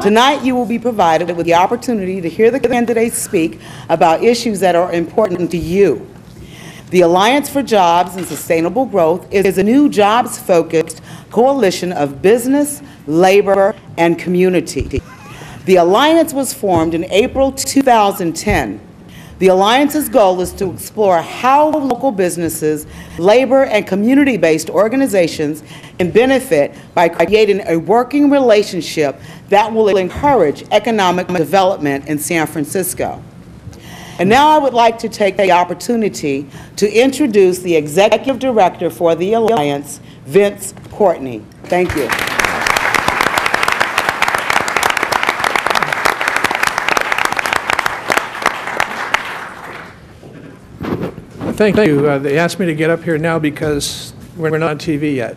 Tonight, you will be provided with the opportunity to hear the candidates speak about issues that are important to you. The Alliance for Jobs and Sustainable Growth is a new jobs-focused coalition of business, labor, and community. The Alliance was formed in April 2010. The Alliance's goal is to explore how local businesses, labor, and community-based organizations can benefit by creating a working relationship that will encourage economic development in San Francisco. And now I would like to take the opportunity to introduce the Executive Director for the Alliance, Vince Courtney. Thank you. Thank you. They asked me to get up here now because we're not on TV yet.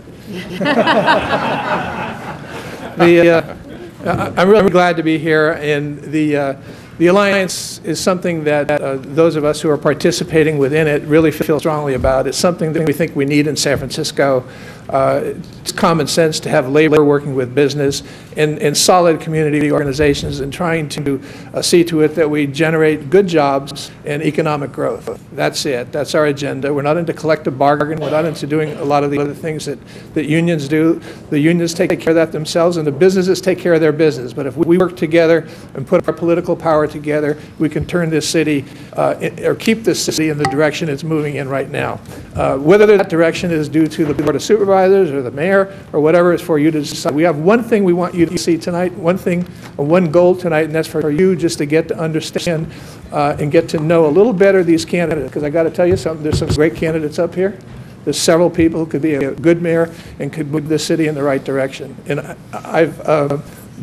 I'm really glad to be here, and the Alliance is something that those of us who are participating within it really feel strongly about. It's something that we think we need in San Francisco. It's common sense to have labor working with business and solid community organizations and trying to see to it that we generate good jobs and economic growth. That's it. That's our agenda. We're not into collective bargaining. We're not into doing a lot of the other things that unions do. The unions take care of that themselves, and the businesses take care of their business. But if we work together and put our political power together, we can turn this city or keep this city in the direction it's moving in right now. Whether that direction is due to the Board of Supervisors or the mayor or whatever is for you to decide. We have one thing we want you to see tonight, one goal tonight, and that's for you just to get to understand and get to know a little better these candidates. Because I got to tell you something, there's some great candidates up here. There's several people who could be a good mayor and could move this city in the right direction. And I've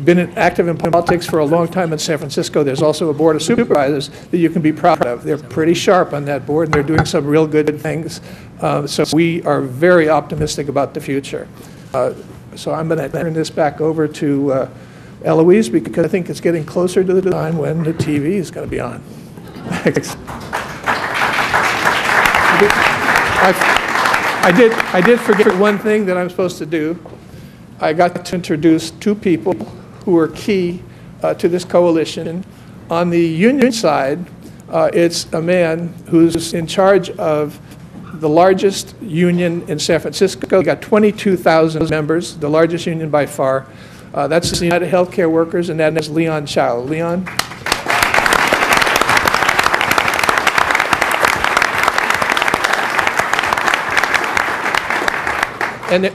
been active in politics for a long time in San Francisco. There's also a Board of Supervisors that you can be proud of. They're pretty sharp on that board, and they're doing some real good things. So we are very optimistic about the future. So I'm going to turn this back over to Eloise, because I think it's getting closer to the time when the TV is going to be on. Thanks. I did forget one thing that I'm supposed to do. I got to introduce two people who are key to this coalition. On the union side, it's a man who's in charge of the largest union in San Francisco. We got 22,000 members, the largest union by far. That's the United Healthcare Workers, and that is Leon Chow. Leon? And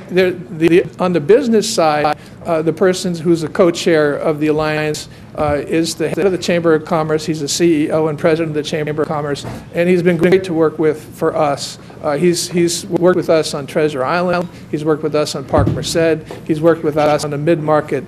on the business side, the person who's the co-chair of the Alliance is the head of the Chamber of Commerce. He's the CEO and president of the Chamber of Commerce, and he's been great to work with for us. He's worked with us on Treasure Island. He's worked with us on Park Merced. He's worked with us on the mid-market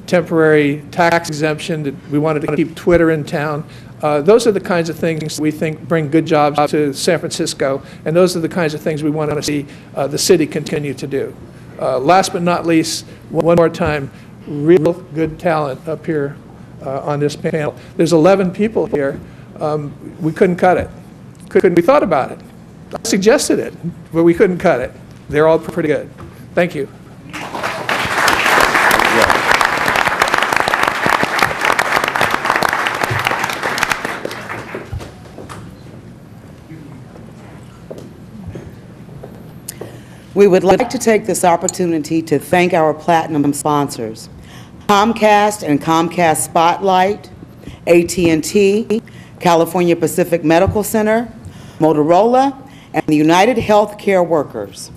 temporary tax exemption that we wanted to keep Twitter in town. Those are the kinds of things we think bring good jobs to San Francisco, and those are the kinds of things we want to see the city continue to do. Last but not least, one more time, real good talent up here on this panel. There's 11 people here. We couldn't cut it. We thought about it. I suggested it, but we couldn't cut it. They're all pretty good. Thank you. We would like to take this opportunity to thank our platinum sponsors, Comcast and Comcast Spotlight, AT&T, California Pacific Medical Center, Motorola, and the United Healthcare Workers.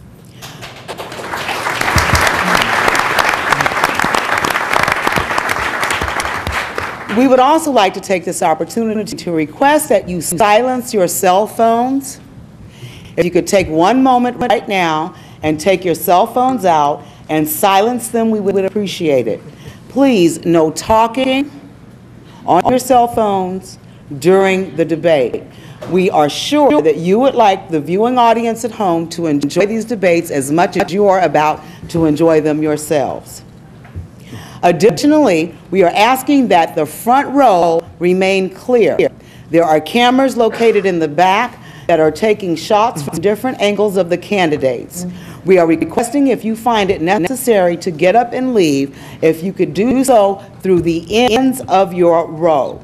We would also like to take this opportunity to request that you silence your cell phones. If you could take one moment right now and take your cell phones out and silence them, we would appreciate it. Please, no talking on your cell phones during the debate. We are sure that you would like the viewing audience at home to enjoy these debates as much as you are about to enjoy them yourselves. Additionally, we are asking that the front row remain clear. There are cameras located in the back that are taking shots from different angles of the candidates. We are requesting, if you find it necessary to get up and leave, if you could do so through the ends of your row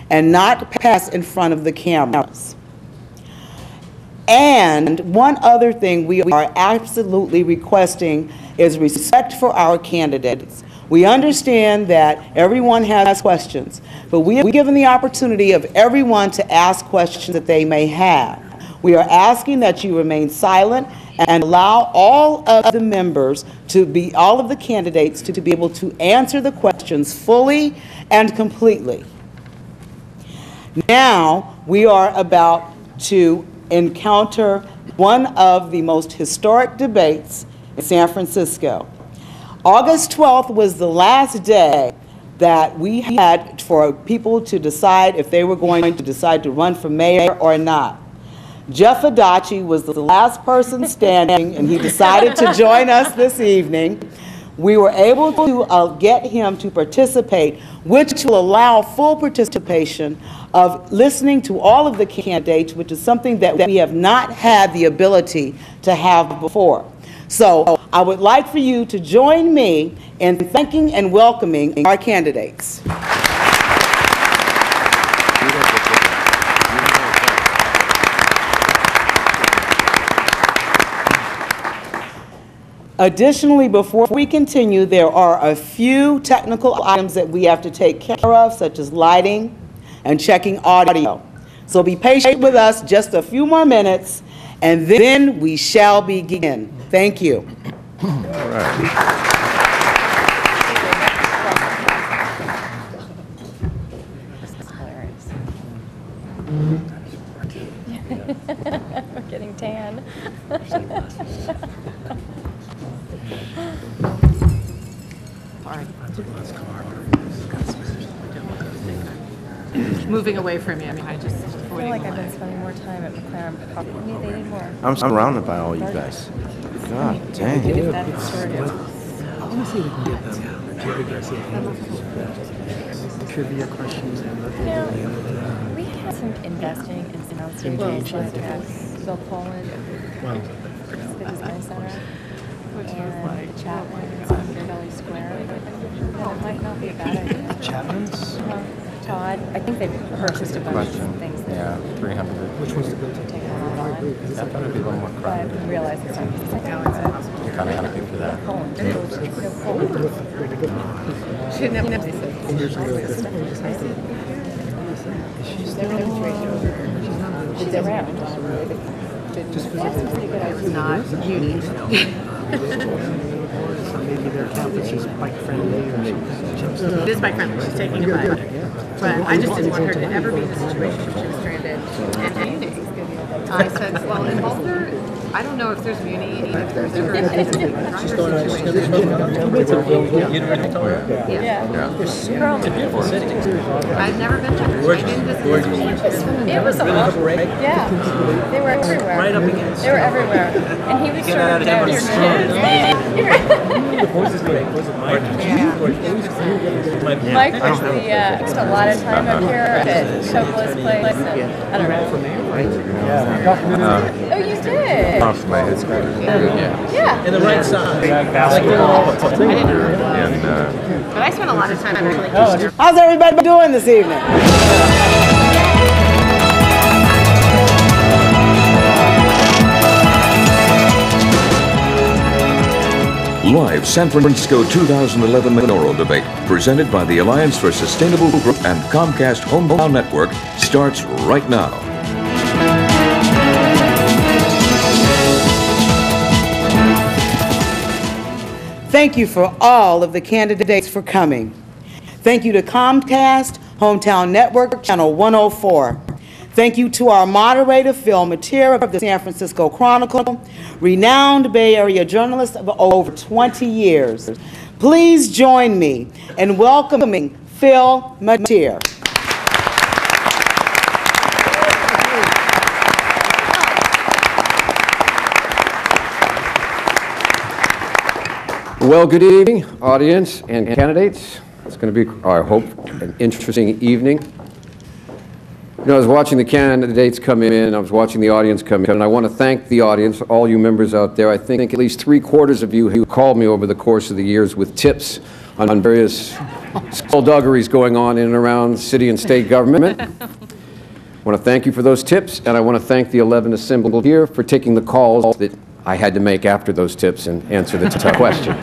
and not pass in front of the cameras. And one other thing we are absolutely requesting is respect for our candidates. We understand that everyone has questions, but we have given the opportunity of everyone to ask questions that they may have. We are asking that you remain silent and allow all of the members all of the candidates to be able to answer the questions fully and completely. Now, we are about to encounter one of the most historic debates in San Francisco. August 12th was the last day that we had for people to decide if they were going to decide to run for mayor or not. Jeff Adachi was the last person standing, and he decided to join us this evening. We were able to get him to participate, which will allow full participation of listening to all of the candidates, which is something that we have not had the ability to have before. So I would like for you to join me in thanking and welcoming our candidates. Additionally, before we continue, there are a few technical items that we have to take care of, such as lighting and checking audio. So be patient with us just a few more minutes, and then we shall begin. Thank you. All right. We're getting tan. Moving away from you. I mean, I just I feel like I've been spending more time at McLaren, but probably they did more. I'm surrounded by all you guys. God dang. If that's sort of. I want to see if we can get them Jerry Garcia trivia questions and let them We had some investing in some outstations like Bill Poland, the Design Center, and the Chapman's on Beverly Square. It might not be a bad idea. Chapman's? Todd, I think they've purchased a bunch of things that Yeah, 300. Which one's the building? take a lot on. I thought it'd be a little more But crowded. I realize it's not. I'm kind of happy for that. Poland. she never She's around. Just It's not beauty. So maybe their campus is bike friendly or something. It is bike friendly. She's taking a bike. But I just didn't want her to ever be in a situation where she was stranded. And I said, well, in Boulder, I don't know if there's Muni, if there's ever a driver situation. I've never been there. I didn't visit. It was awesome. Yeah. They were everywhere. Right up against. They were everywhere. And he was sort of down your Mike spent a lot of time up here at Chocolate's place. And, I don't know. Oh, you did? Off my head. Yeah. And the right side. But I spent a lot of time actually. How's everybody doing this evening? Live San Francisco 2011 Mayoral Debate, presented by the Alliance for Sustainable Growth and Comcast Hometown Network, starts right now. Thank you for all of the candidates for coming. Thank you to Comcast Hometown Network, Channel 104. Thank you to our moderator, Phil Mateer of the San Francisco Chronicle, renowned Bay Area journalist of over 20 years. Please join me in welcoming Phil Mateer. Well, good evening, audience and candidates. It's going to be, I hope, an interesting evening. You know, I was watching the candidates come in, I was watching the audience come in, and I want to thank the audience, all you members out there. I think at least 3/4 of you who called me over the course of the years with tips on various skullduggeries going on in and around city and state government. I want to thank you for those tips, and I want to thank the 11 assembled here for taking the calls that I had to make after those tips and answer the tough questions.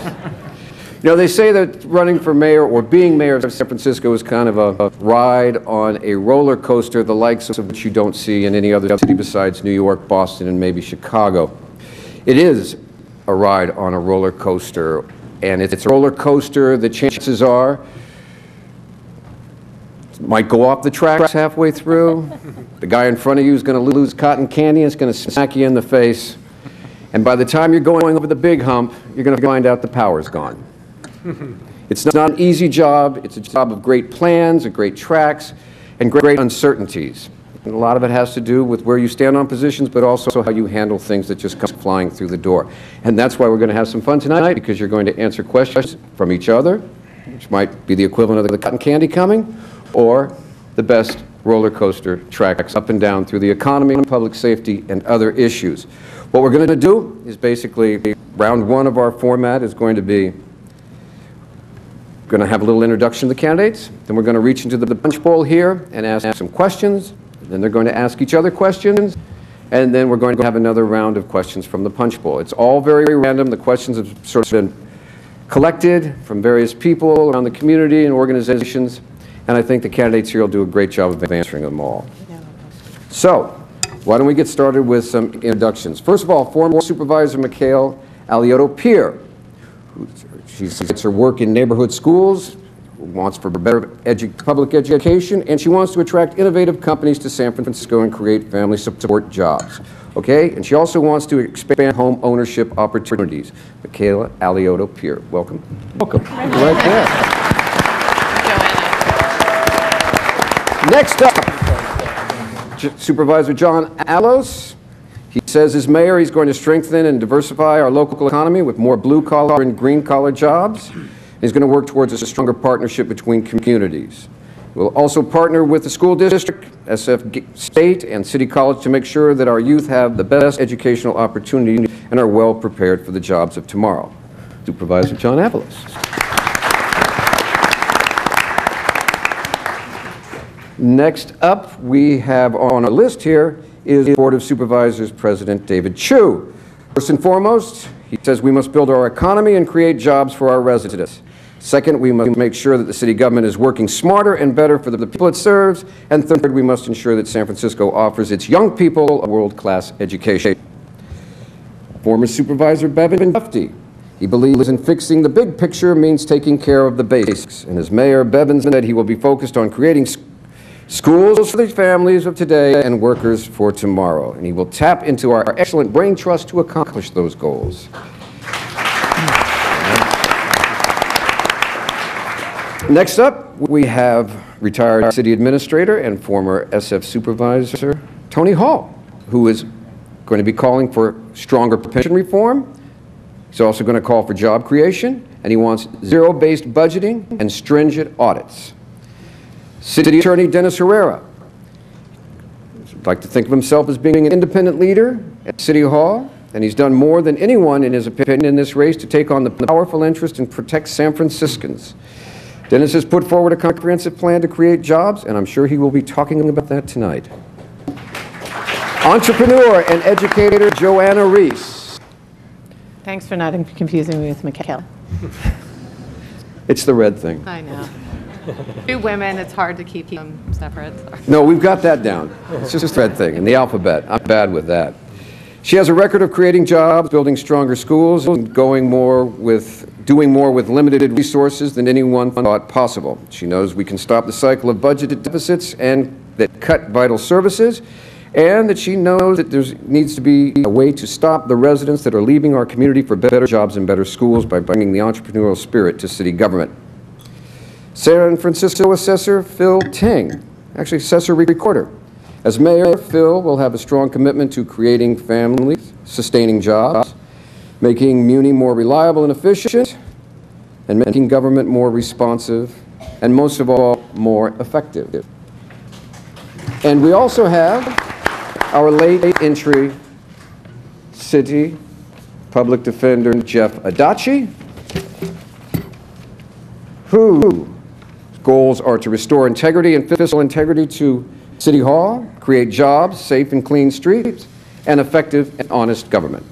You know, they say that running for mayor or being mayor of San Francisco is kind of a ride on a roller coaster, the likes of which you don't see in any other city besides New York, Boston, and maybe Chicago. It is a ride on a roller coaster, and it's a roller coaster, the chances are it might go off the tracks halfway through. The guy in front of you is going to lose cotton candy, and it's going to smack you in the face. And by the time you're going over the big hump, you're going to find out the power's gone. It's not an easy job. It's a job of great plans, of great tracks, and great uncertainties. And a lot of it has to do with where you stand on positions, but also how you handle things that just come flying through the door. And that's why we're going to have some fun tonight, because you're going to answer questions from each other, which might be the equivalent of the cotton candy coming, or the best roller coaster tracks up and down through the economy, public safety, and other issues. What we're going to do is basically, round one of our format is going to be going to have a little introduction to the candidates, then we're going to reach into the punch bowl here and ask some questions, then they're going to ask each other questions, and then we're going to have another round of questions from the punch bowl. It's all very random. The questions have sort of been collected from various people around the community and organizations, and I think the candidates here will do a great job of answering them all. So, why don't we get started with some introductions. First of all, former Supervisor Mikhail Alioto-Pierre. She gets her work in neighborhood schools, wants for better public education, and she wants to attract innovative companies to San Francisco and create family support jobs. Okay? And she also wants to expand home ownership opportunities. Michaela Alioto-Pierre, welcome. Welcome. Right there. Next up, Supervisor John Alos. He says as mayor, he's going to strengthen and diversify our local economy with more blue-collar and green-collar jobs. He's going to work towards a stronger partnership between communities. We'll also partner with the school district, SF State, and City College to make sure that our youth have the best educational opportunity and are well prepared for the jobs of tomorrow. Supervisor John Avalos. Next up, we have on our list here is Board of Supervisors President David Chu. First and foremost, he says we must build our economy and create jobs for our residents. Second, we must make sure that the city government is working smarter and better for the people it serves. And third, we must ensure that San Francisco offers its young people a world-class education. Former Supervisor Bevan Tufte. He believes in fixing the big picture means taking care of the basics. And as mayor, Bevan said he will be focused on creating schools for the families of today and workers for tomorrow. And he will tap into our excellent brain trust to accomplish those goals. Next up, we have retired city administrator and former SF supervisor Tony Hall, who is going to be calling for stronger pension reform. He's also going to call for job creation, and he wants zero-based budgeting and stringent audits. City Attorney Dennis Herrera would like to think of himself as being an independent leader at City Hall, and he's done more than anyone, in his opinion, in this race to take on the powerful interest and protect San Franciscans. Dennis has put forward a comprehensive plan to create jobs, and I'm sure he will be talking about that tonight. Entrepreneur and educator Joanna Reese. Thanks for not confusing me with Mikhail. It's the red thing. I know. Two women, it's hard to keep them separate. No, we've got that down. It's just a red thing in the alphabet. I'm bad with that. She has a record of creating jobs, building stronger schools, and doing more with limited resources than anyone thought possible. She knows we can stop the cycle of budget deficits and that cut vital services, and that she knows that there needs to be a way to stop the residents that are leaving our community for better jobs and better schools by bringing the entrepreneurial spirit to city government. San Francisco Assessor Phil Ting, actually Assessor Recorder. As mayor, Phil will have a strong commitment to creating families, sustaining jobs, making Muni more reliable and efficient, and making government more responsive, and most of all, more effective. And we also have our late entry city public defender, Jeff Adachi, whose goals are to restore integrity and fiscal integrity to City Hall, create jobs, safe and clean streets, and effective and honest government.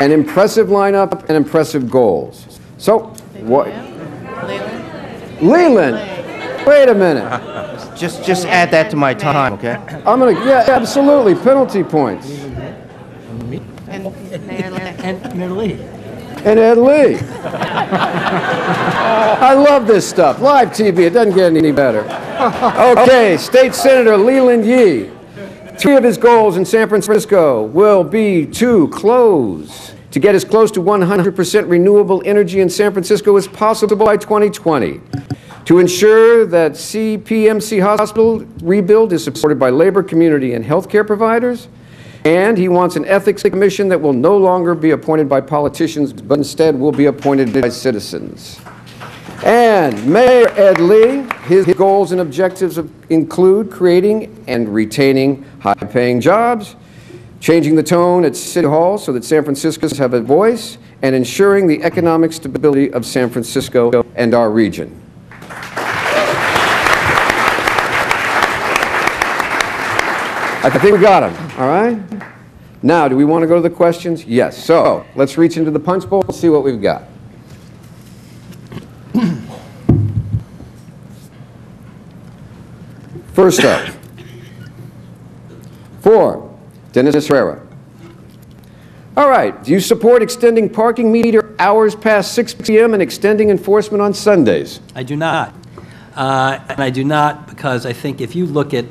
An impressive lineup and impressive goals. So, what? Leland, wait a minute. Just add that to my time, okay? I'm gonna, yeah, absolutely, penalty points. And Mayor Lee. And Ed Lee. I love this stuff. Live TV, it doesn't get any better. Okay, State Senator Leland Yee. 3 of his goals in San Francisco will be to get as close to 100% renewable energy in San Francisco as possible by 2020. To ensure that CPMC Hospital rebuild is supported by labor, community, and healthcare providers. And he wants an ethics commission that will no longer be appointed by politicians, but instead will be appointed by citizens. And Mayor Ed Lee, his goals and objectives include creating and retaining high-paying jobs, changing the tone at City Hall so that San Franciscans have a voice, and ensuring the economic stability of San Francisco and our region. I think we got him, all right? Now, do we want to go to the questions? Yes. So, let's reach into the punch bowl and see what we've got. First up, for Dennis Herrera. All right, do you support extending parking meter hours past 6 p.m. and extending enforcement on Sundays? I do not. And I do not because I think if you look at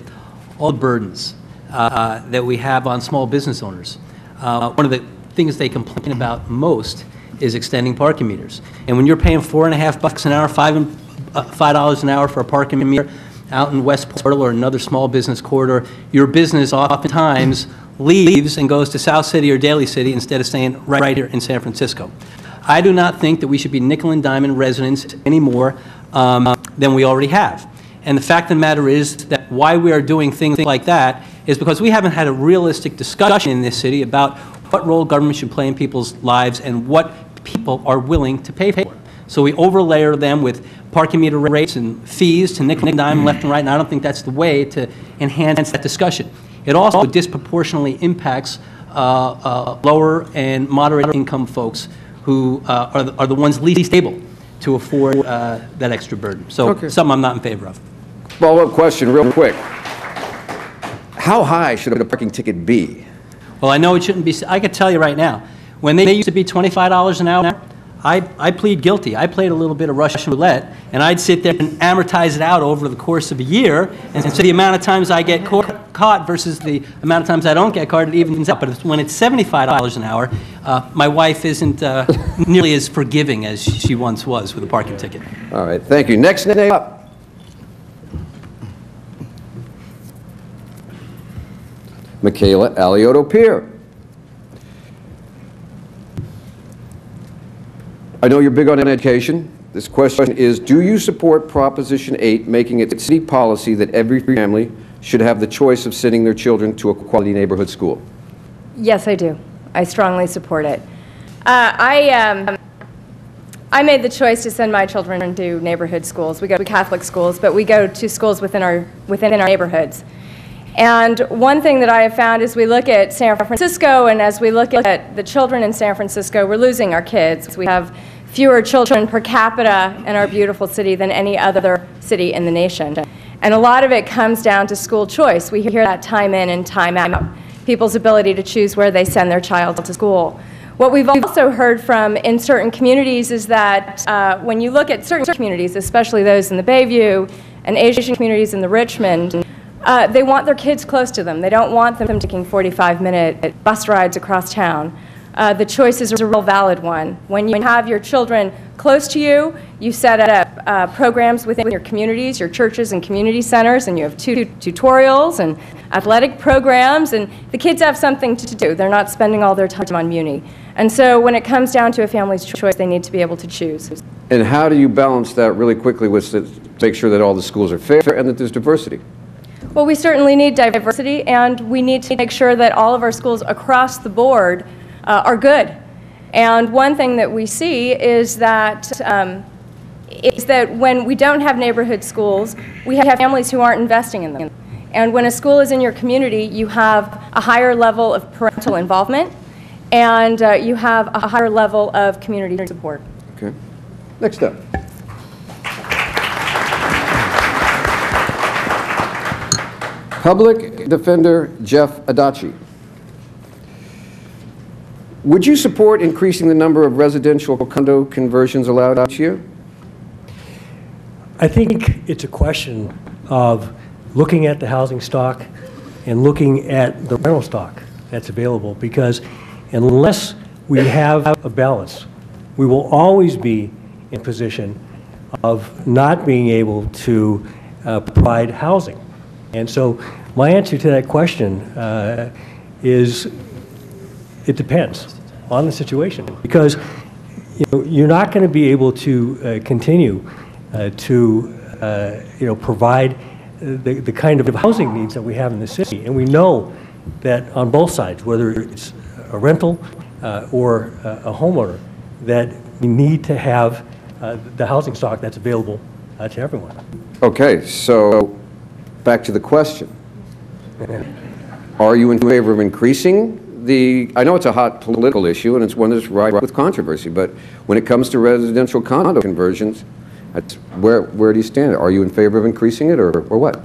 all the burdens that we have on small business owners, one of the things they complain about most is extending parking meters. And when you're paying $4.50 an hour, $5 an hour for a parking meter out in West Portal or another small business corridor, your business oftentimes leaves and goes to South City or Daly City instead of staying right here in San Francisco. I do not think that we should be nickel and diamond residents any more than we already have. And the fact of the matter is that why we are doing things like that is because we haven't had a realistic discussion in this city about what role government should play in people's lives and what people are willing to pay for. So we overlayer them with parking meter rates and fees to nickel and dime left and right, and I don't think that's the way to enhance that discussion. It also disproportionately impacts lower and moderate income folks who are the ones least able to afford that extra burden. So something I'm not in favor of. Follow-up question real quick. How high should a parking ticket be? Well, I know it shouldn't be. I could tell you right now, when they used to be $25 an hour, I plead guilty. I played a little bit of Russian roulette, and I'd sit there and amortize it out over the course of a year, and so the amount of times I get caught versus the amount of times I don't get caught, it evens out. But when it's $75 an hour, my wife isn't nearly as forgiving as she once was with a parking ticket. All right, thank you. Next name up. Michaela Alioto-Peer. I know you're big on education. This question is, do you support Proposition 8 making it city policy that every family should have the choice of sending their children to a quality neighborhood school? Yes, I do. I strongly support it. I made the choice to send my children to neighborhood schools. We go to Catholic schools, but we go to schools within our neighborhoods. And one thing that I have found is we look at San Francisco, and as we look at the children in San Francisco, we're losing our kids. We have fewer children per capita in our beautiful city than any other city in the nation. And a lot of it comes down to school choice. We hear that time in and time out, people's ability to choose where they send their child to school. What we've also heard from in certain communities is that when you look at certain communities, especially those in the Bayview and Asian communities in the Richmond, they want their kids close to them. They don't want them taking 45-minute bus rides across town. the choice is a real valid one. When you have your children close to you, you set up programs within your communities, your churches and community centers, and you have tutorials and athletic programs, and the kids have something to do. They're not spending all their time on Muni. And so when it comes down to a family's choice, they need to be able to choose. And how do you balance that really quickly with to make sure that all the schools are fair and that there's diversity? Well, we certainly need diversity, and we need to make sure that all of our schools across the board are good. And one thing that we see is that when we don't have neighborhood schools, we have families who aren't investing in them. And when a school is in your community, you have a higher level of parental involvement, and you have a higher level of community support. Okay. Next up. Public Defender Jeff Adachi. Would you support increasing the number of residential condo conversions allowed each year? I think it's a question of looking at the housing stock and looking at the rental stock that's available, because unless we have a balance, we will always be in position of not being able to provide housing. And so my answer to that question is it depends on the situation, because you're not going to be able to continue to provide the kind of housing needs that we have in the city. And we know that on both sides, whether it's a rental or a homeowner, that we need to have the housing stock that's available to everyone. Okay, so back to the question. Are you in favor of increasing I know it's a hot political issue and it's one that's rife with controversy, but when it comes to residential condo conversions, where do you stand? Are you in favor of increasing it or what?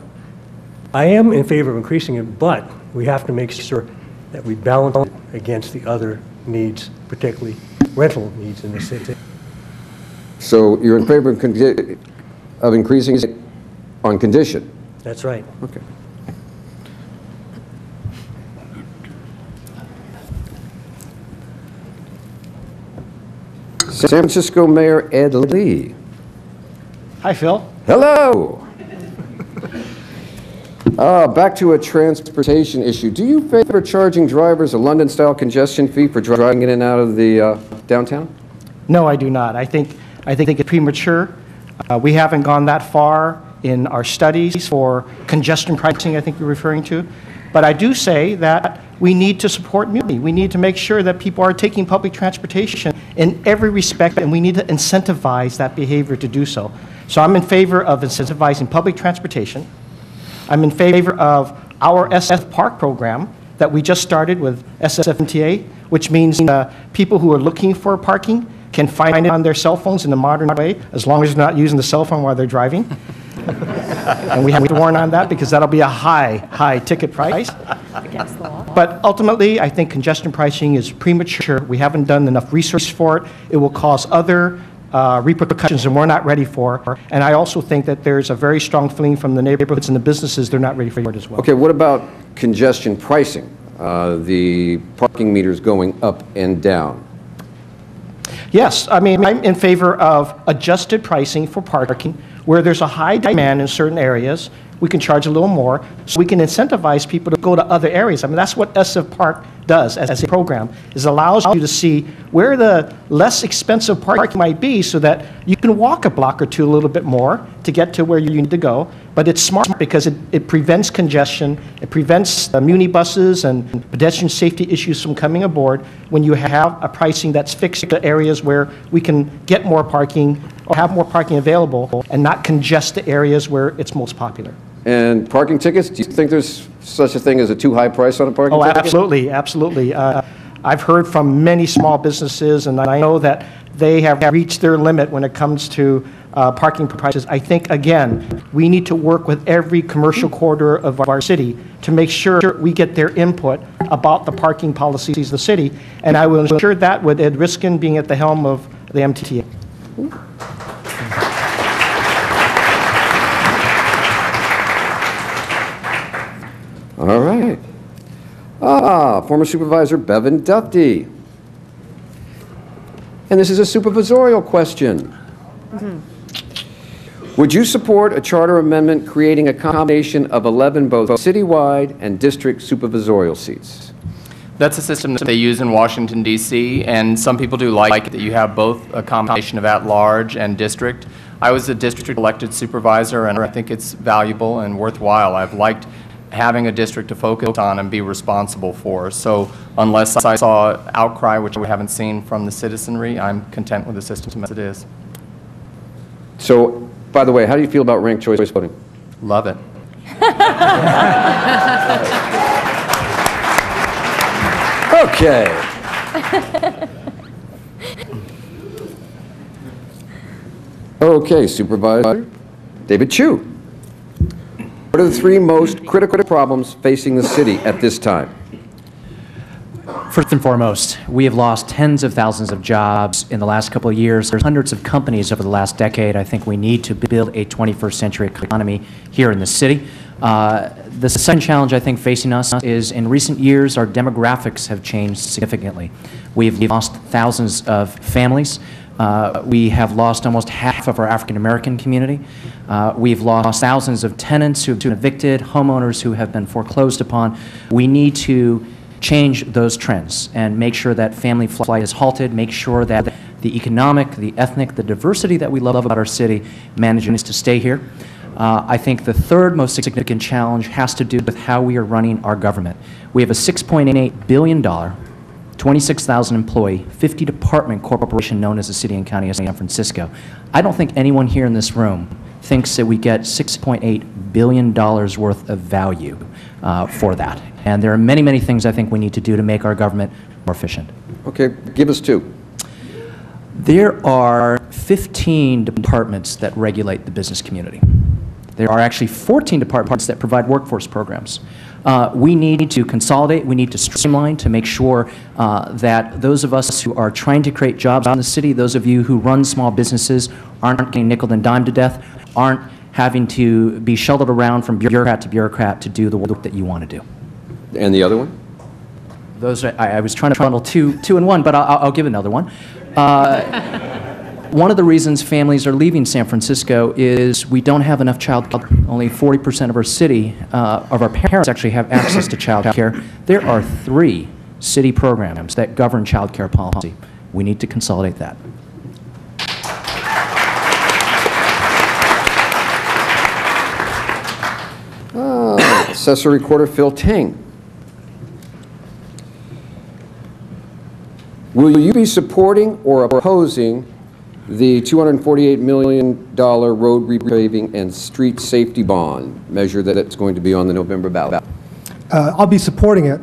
I am in favor of increasing it, but we have to make sure that we balance it against the other needs, particularly rental needs in the city. So you're in favor of increasing it on condition? That's right. Okay. San Francisco Mayor Ed Lee. Hi, Phil. Hello. Back to a transportation issue. Do you favor charging drivers a London-style congestion fee for driving in and out of the downtown? No, I do not. I think it's premature. We haven't gone that far in our studies for congestion pricing, I think you're referring to. But I do say that we need to support Muni. We need to make sure that people are taking public transportation in every respect, and we need to incentivize that behavior to do so. So I'm in favor of incentivizing public transportation. I'm in favor of our SF Park program that we just started with SFMTA, which means people who are looking for parking can find it on their cell phones in a modern way, as long as they're not using the cell phone while they're driving. And we have to warn on that because that'll be a high ticket price. Against the law. But ultimately, I think congestion pricing is premature. We haven't done enough research for it. It will cause other repercussions and we're not ready for. And I also think that there's a very strong feeling from the neighborhoods and the businesses they're not ready for it as well. Okay, what about congestion pricing? The parking meters going up and down. Yes, I mean, I'm in favor of adjusted pricing for parking. Where there's a high demand in certain areas, we can charge a little more, so we can incentivize people to go to other areas. I mean, that's what SF Park does as a program, is allows you to see where the less expensive parking might be so that you can walk a block or two a little bit more to get to where you need to go. But it's smart because it prevents congestion, it prevents Muni buses and pedestrian safety issues from coming aboard when you have a pricing that's fixed to areas where we can get more parking or have more parking available and not congest the areas where it's most popular. And parking tickets, do you think there's such a thing as a too high price on a parking ticket? Oh, absolutely, absolutely. I've heard from many small businesses, and I know that they have reached their limit when it comes to parking prices. I think, again, we need to work with every commercial corridor of our city to make sure we get their input about the parking policies of the city, and I will ensure that with Ed Riskin being at the helm of the MTA. All right. Former Supervisor Bevan Dufty. And this is a supervisorial question. Would you support a charter amendment creating a combination of 11 both citywide and district supervisorial seats? That's a system that they use in Washington, D.C., and some people do like it, that you have both a combination of at-large and district. I was a district elected supervisor, and I think it's valuable and worthwhile. I've liked having a district to focus on and be responsible for. So unless I saw outcry, which we haven't seen from the citizenry, I'm content with the system as it is. So, by the way, how do you feel about ranked choice voting? Love it. Okay. Okay, Supervisor David Chu. What are the three most critical problems facing the city at this time? First and foremost, we have lost tens of thousands of jobs in the last couple of years. There's hundreds of companies over the last decade. I think we need to build a 21st century economy here in the city. The second challenge I think facing us is in recent years our demographics have changed significantly. We've lost thousands of families. We have lost almost half of our African American community. We've lost thousands of tenants who have been evicted, homeowners who have been foreclosed upon. We need to change those trends and make sure that family flight is halted, make sure that the economic, the ethnic, the diversity that we love about our city manages to stay here. I think the third most significant challenge has to do with how we are running our government. We have a $6.8 billion, 26,000 employee, 50 department corporation known as the City and County of San Francisco. I don't think anyone here in this room thinks that we get $6.8 billion worth of value for that. And there are many, many things I think we need to do to make our government more efficient. Okay, give us two. There are 15 departments that regulate the business community. There are actually 14 departments that provide workforce programs. We need to consolidate, we need to streamline to make sure that those of us who are trying to create jobs in the city, those of you who run small businesses aren't getting nickeled and dimed to death, aren't having to be shuttled around from bureaucrat to do the work that you want to do. And the other one? Those are, I was trying to bundle two in one, but I'll give another one. One of the reasons families are leaving San Francisco is we don't have enough child care. Only 40% of our city, of our parents actually have access to child care. There are 3 city programs that govern child care policy. We need to consolidate that. Assessor Recorder Phil Ting. Will you be supporting or opposing the $248 million road repaving and street safety bond measure that's going to be on the November ballot? I'll be supporting it,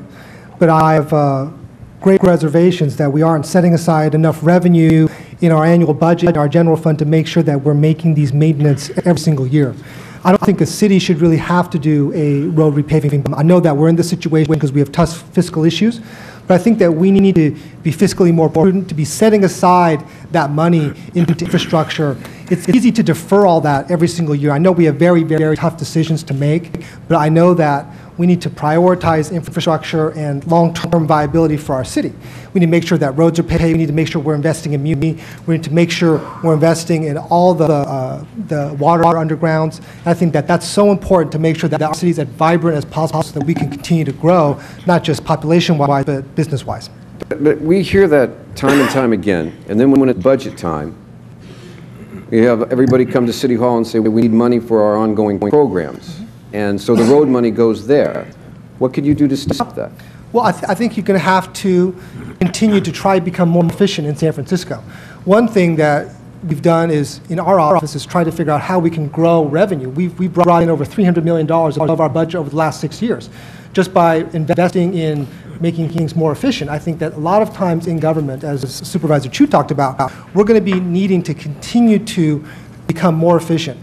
but I have great reservations that we aren't setting aside enough revenue in our annual budget, our general fund, to make sure that we're making these maintenance every single year. I don't think a city should really have to do a road repaving. I know that we're in this situation because we have tough fiscal issues, but I think that we need to be fiscally more prudent, to be setting aside that money into infrastructure. It's easy to defer all that every single year. I know we have very, very tough decisions to make, but I know that we need to prioritize infrastructure and long-term viability for our city. We need to make sure that roads are paved. We need to make sure we're investing in muni. We need to make sure we're investing in all the water undergrounds. And I think that that's so important to make sure that our city is as vibrant as possible so that we can continue to grow, not just population-wise, but business-wise. But we hear that time and time again, and then when it's budget time, we have everybody come to City Hall and say, we need money for our ongoing programs. And so the road money goes there. What could you do to stop that? Well, I think you're going to have to continue to try to become more efficient in San Francisco. One thing that we've done is, in our office, is try to figure out how we can grow revenue. We've brought in over $300 million of our budget over the last 6 years, just by investing in making things more efficient. I think that a lot of times in government, as Supervisor Chu talked about, we're going to be needing to continue to become more efficient.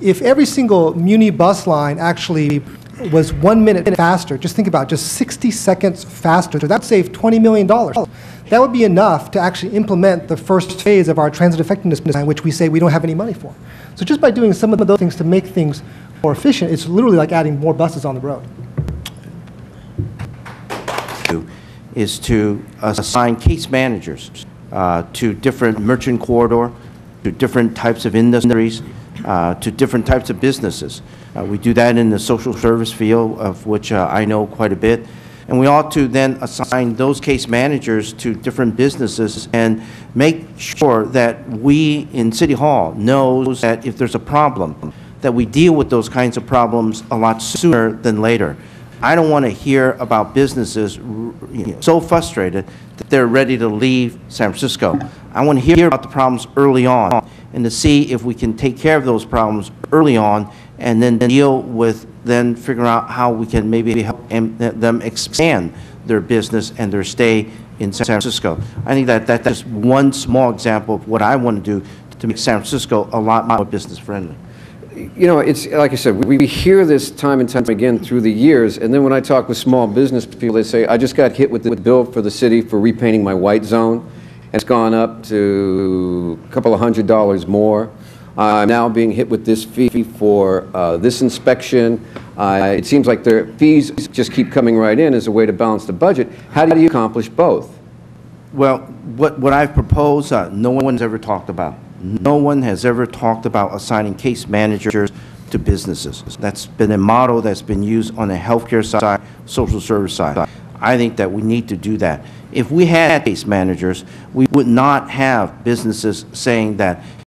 If every single Muni bus line actually was 1 minute faster, just think about it, just 60 seconds faster, that would save $20 million. That would be enough to actually implement the first phase of our transit effectiveness plan, which we say we don't have any money for. So just by doing some of those things to make things more efficient, it's literally like adding more buses on the road. Is to assign case managers to different merchant corridor, to different types of industries, to different types of businesses. We do that in the social service field, of which I know quite a bit. And we ought to then assign those case managers to different businesses and make sure that we in City Hall knows that if there's a problem, that we deal with those kinds of problems a lot sooner than later. I don't want to hear about businesses so frustrated that they're ready to leave San Francisco. I want to hear about the problems early on and to see if we can take care of those problems early on and then deal with then figuring out how we can maybe help them expand their business and their stay in San Francisco. I think that's just one small example of what I want to do to make San Francisco a lot more business friendly. You know, it's like I said, we hear this time and time again through the years, and then when I talk with small business people, they say, I just got hit with the bill for the city for repainting my white zone, and it's gone up to a couple of $100 more. I'm now being hit with this fee for this inspection. It seems like their fees just keep coming right in as a way to balance the budget. How do you accomplish both? Well, what I've proposed, no one's ever talked about. No one has ever talked about assigning case managers to businesses. That's been a model that's been used on the healthcare side, social service side. I think that we need to do that. If we had case managers, we would not have businesses saying that